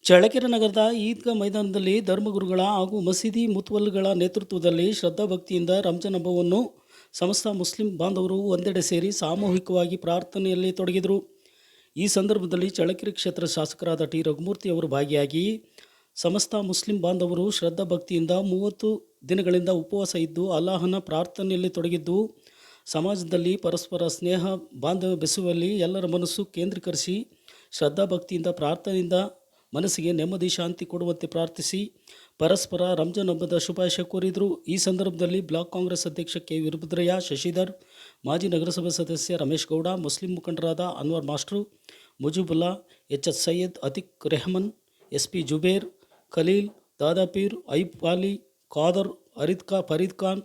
ಚಳ್ಳಕೆರೆ ನಗರದ ಈದ್ಗಾ ಮೈದಾನದಲ್ಲಿ ಧರ್ಮಗುರುಗಳ ಹಾಗೂ ಮಸೀದಿ ಮುತುವಲ್ಲಿಗಳ ನೇತೃತ್ವದಲ್ಲಿ ಶ್ರದ್ಧಾಭಕ್ತಿಯಿಂದ ರಂಜಾನ್ ಹಬ್ಬವನ್ನು ಸಮಸ್ತ ಮುಸ್ಲಿಂ ಬಾಂಧವರು ಒಂದೆಡೆ ಸೇರಿ ಸಾಮೂಹಿಕವಾಗಿ ಪ್ರಾರ್ಥನೆಯಲ್ಲಿ ತೊಡಗಿದರು. ಈ ಸಂದರ್ಭದಲ್ಲಿ ಚಳ್ಳಕೆರೆ ಕ್ಷೇತ್ರ ಶಾಸಕರಾದ ಟಿ ರಘುಮೂರ್ತಿ ಅವರು ಭಾಗಿಯಾಗಿ ಸಮಸ್ತ ಮುಸ್ಲಿಂ ಬಾಂಧವರು ಶ್ರದ್ಧಾಭಕ್ತಿಯಿಂದ 30 ದಿನಗಳಿಂದ ಉಪವಾಸ ಇದ್ದು ಅಲ್ಲಾಹನ ಪ್ರಾರ್ಥನೆಯಲ್ಲಿ ತೊಡಗಿದ್ದು, ಸಮಾಜದಲ್ಲಿ ಪರಸ್ಪರ ಸ್ನೇಹ ಬಾಂಧವ್ಯ ಬೆಸುವಲ್ಲಿ ಎಲ್ಲರ ಮನಸ್ಸು ಕೇಂದ್ರೀಕರಿಸಿ ಶ್ರದ್ಧಾಭಕ್ತಿಯಿಂದ ಪ್ರಾರ್ಥನೆಯಿಂದ ಮನಸ್ಸಿಗೆ ನೆಮ್ಮದಿ ಶಾಂತಿ ಕೊಡುವಂತೆ ಪ್ರಾರ್ಥಿಸಿ ಪರಸ್ಪರ ರಂಜಾನ್ ಹಬ್ಬದ ಶುಭಾಶಯ ಕೋರಿದರು. ಈ ಸಂದರ್ಭದಲ್ಲಿ ಬ್ಲಾಕ್ ಕಾಂಗ್ರೆಸ್ ಅಧ್ಯಕ್ಷ ಕೆ ವೀರಭದ್ರಯ್ಯ, ಶಶಿಧರ್, ಮಾಜಿ ನಗರಸಭೆ ಸದಸ್ಯ ರಮೇಶ್ ಗೌಡ, ಮುಸ್ಲಿಂ ಮುಖಂಡರಾದ Anwar master, Mujeebulla, H Syed, Atiq Rehman, SP Zubair, Khaleel, Dadapeer, Aib Wali, Khader, Fareed Khan,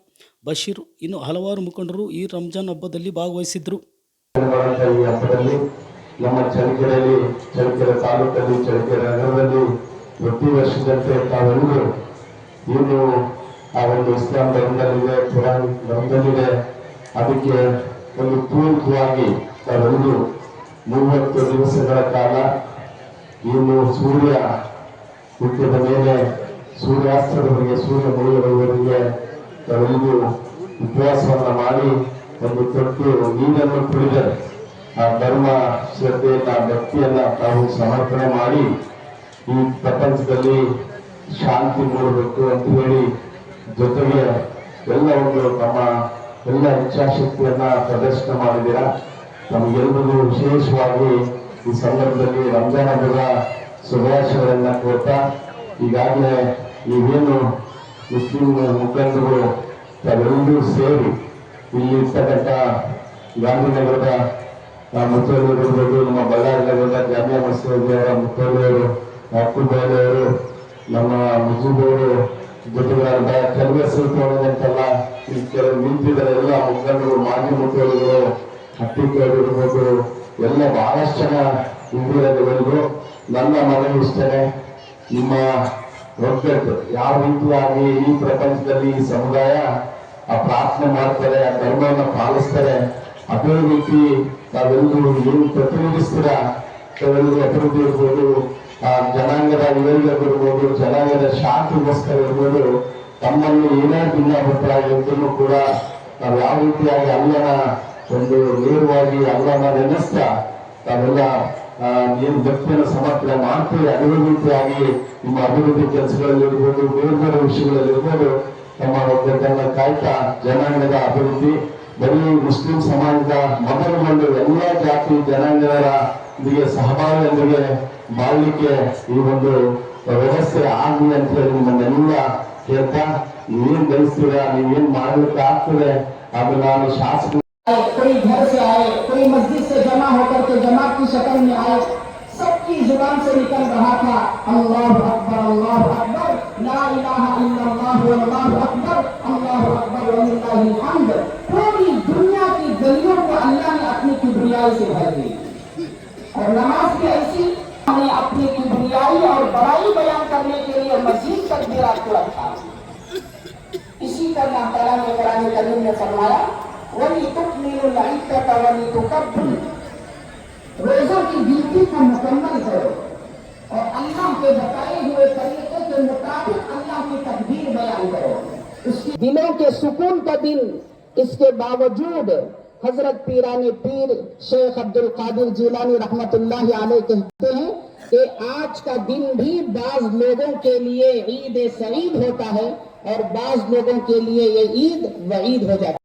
Basheer ಇನ್ನು ಹಲವಾರು ಮುಖಂಡರು ಈ ರಂಜಾನ್ ಹಬ್ಬದಲ್ಲಿ ಭಾಗವಹಿಸಿದ್ರು. ನಮ್ಮ ಚಳ್ಳಕೆರೆ ತಾಲೂಕಲ್ಲಿ, ಚಳ್ಳಕೆರೆ ನಗರದಲ್ಲಿ ಪ್ರತಿ ವರ್ಷದಂತೆ ತಾವೆಲ್ಲರೂ ಏನು ಆ ಒಂದು ಇಸ್ಲಾಂ ಧರ್ಮದಲ್ಲಿದೆ, ಕುರಾನ್ ಧರ್ಮದಲ್ಲಿದೆ, ಅದಕ್ಕೆ ಒಂದು ಪೂರಕವಾಗಿ ತಾವೆಲ್ಲರೂ 30 ದಿವಸಗಳ ಕಾಲ ಇನ್ನು ಸೂರ್ಯ ಹುಟ್ಟಿದ ಮೇಲೆ ಸೂರ್ಯಾಸ್ತದವರೆಗೆ, ಸೂರ್ಯ ಮುಳುಗುವವರೆಗೆ ತಾವೆಲ್ಲರೂ ಉಪವಾಸವನ್ನ ಮಾಡಿ ಒಂದು ತೊಟ್ಟು ನೀರನ್ನು ಕುಡಿದರೆ ಆ ಧರ್ಮ ಶ್ರದ್ಧೆಯನ್ನ, ಭಕ್ತಿಯನ್ನ ತಾವು ಸಮರ್ಪಣೆ ಮಾಡಿ ಈ ಪ್ರಪಂಚದಲ್ಲಿ ಶಾಂತಿ ಮೂಡಬೇಕು ಅಂತ ಹೇಳಿ ಜೊತೆಗೆ ಎಲ್ಲ ಒಂದು ತಮ್ಮ ಎಲ್ಲ ಇಚ್ಛಾಶಕ್ತಿಯನ್ನ ಪ್ರದರ್ಶನ ಮಾಡಿದ್ದೀರಾ. ನಮಗೆಲ್ಲರಿಗೂ ವಿಶೇಷವಾಗಿ ಈ ಸಂದರ್ಭದಲ್ಲಿ ರಂಜಾನ್ ಹಬ್ಬದ ಶುಭಾಶಯಗಳನ್ನ ಕೊಡ್ತಾ, ಈಗಾಗಲೇ ನೀವೇನು ಮುಸ್ಲಿಂ ಮುಖಂಡರು ತಾವೆಲ್ಲರೂ ಸೇರಿ ಇಲ್ಲಿ ಇರ್ತಕ್ಕಂಥ ಗಾಂಧಿನಗರದ ಮುತ್ತೋಳಿಯವರು ಇರ್ಬೋದು, ನಮ್ಮ ಬಳ್ಳಾರಿ ನಗರದ ಜಾಮಿಯಾ ಮಸೀದಿಯವರ ಮುತ್ತೋಳಿಯವರು, ಅಕ್ಕುಬಾಯಿಯವರು, ನಮ್ಮ ಮುಜೀಬವರು, ಜೊತೆಗಾರದ ಕೆಲವೇ ಸಿಲ್ಕೋಣದಂತೆಲ್ಲ ಈ ಕೆಲವು ನಿಂತಿದ್ದಾರೆ. ಎಲ್ಲ ಮುಖಂಡರು, ಮಾಜಿ ಮುತ್ತೋಳಿಗಳು, ಹಟ್ಟಿಕರು ಇರ್ಬೋದು, ಎಲ್ಲ ಬಹಳಷ್ಟು ಜನ ಇಂದಿರೋದು. ನನ್ನ ಮನವಿ ಇಷ್ಟನೇ, ನಿಮ್ಮ ಒಗ್ಗಟ್ಟು ಯಾವ ರೀತಿಯಾಗಿ ಈ ಪ್ರಪಂಚದಲ್ಲಿ ಈ ಸಮುದಾಯ ಆ ಪ್ರಾರ್ಥನೆ ಮಾಡ್ತಾರೆ, ಆ ಧರ್ಮವನ್ನು ಪಾಲಿಸ್ತಾರೆ, ಅದೇ ರೀತಿ ನಾವೆಲ್ಲರೂ ಏನು ಪ್ರತಿನಿಧಿಸ್ತೀರ ತಾವೆಲ್ಲರೂ ಅಭಿವೃದ್ಧಿ ಇರ್ಬೋದು, ಆ ಜನಾಂಗದ ವಿವೇಕ ಇರ್ಬೋದು, ಜನಾಂಗದ ಶಾಂತಿಗೋಸ್ಕರ ಇರ್ಬೋದು, ತಮ್ಮಲ್ಲಿ ಏನೇ ಭಿನ್ನಾಭಿಪ್ರಾಯ ಇದ್ರೂ ಕೂಡ ನಾವು ಯಾವ ರೀತಿಯಾಗಿ ಅಲ್ಲನ ಒಂದು ನೇರವಾಗಿ ಅಲ್ಲನ ನೆನೆಸ್ತಾ ತಾವೆಲ್ಲ ಏನು ಭಕ್ತಿಯನ್ನು ಸಮರ್ಪಣೆ ಮಾಡ್ತೀವಿ, ಅದೇ ರೀತಿಯಾಗಿ ನಿಮ್ಮ ಅಭಿವೃದ್ಧಿ ಕೆಲಸಗಳಲ್ಲಿರ್ಬೋದು, ಬೇರೆ ಬೇರೆ ವಿಷಯಗಳಲ್ಲಿರ್ಬೋದು ನಮ್ಮ ಒಗ್ಗಟ್ಟನ್ನ ಕಾಯ್ತಾ ಜನಾಂಗದ ಅಭಿವೃದ್ಧಿ, ಬರೀ ಮುಸ್ಲಿಂ ಸಮಾಜದ ಮೊದಲುಗೊಂಡು ಎಲ್ಲ ಜಾತಿ ಜನಾಂಗದ ಸಹಭಾಗಿಯೊಂದಿಗೆ ಮಾಡಲಿಕ್ಕೆ ಈ ಒಂದು ವ್ಯವಸ್ಥೆ ಆಗಲಿ ಅಂತ ಹೇಳಿ ನಿಮ್ಮನ್ನೆಲ್ಲ ಕೇಳ್ತಾ, ನೀವೇನ್ ಬಯಸ್ತೀರಾ, ನೀವೇನ್ ಮಾಡಲಿಕ್ಕೆ ಆಗ್ತದೆ ಅದು ನಾನು ಶಾಸಕ कोई घर से आए, कोई मस्जिद से जमा होकर के जमात की शक्ल में आए, सबकी जुबान से निकल रहा था अल्लाहु अकबर, ला इलाहा इल्लल्लाह वल्लाहु अकबर, अल्लाहु अकबर वलिल्लाहिल हम्द। पूरी दुनिया की गलियों को अल्लाह ने अपनी किबरियाई से भर दी। और नमाज भी ऐसी, हमें अपनी किबरियाई और बड़ाई बयान करने के लिए मस्जिद तक भी आपको रखा। इसी पर अल्लाह ताला ने कुरान करीम में फरमाया, रोजों की गिनती को मुकम्मल करो और अल्लाह के बताए हुए तरीके के मुताबिक अल्लाह की तकबीर बयान करो। उसकी दिलों के सुकून का दिन, इसके बावजूद हजरत पीराने पीर शेख अब्दुल कादिर जिलानी रहमतुल्लाहि अलैह कहते हैं कि आज का दिन भी बाज लोगों के लिए ईद सईद होता है और बाज लोगों के लिए ये ईद वईद हो जाता है।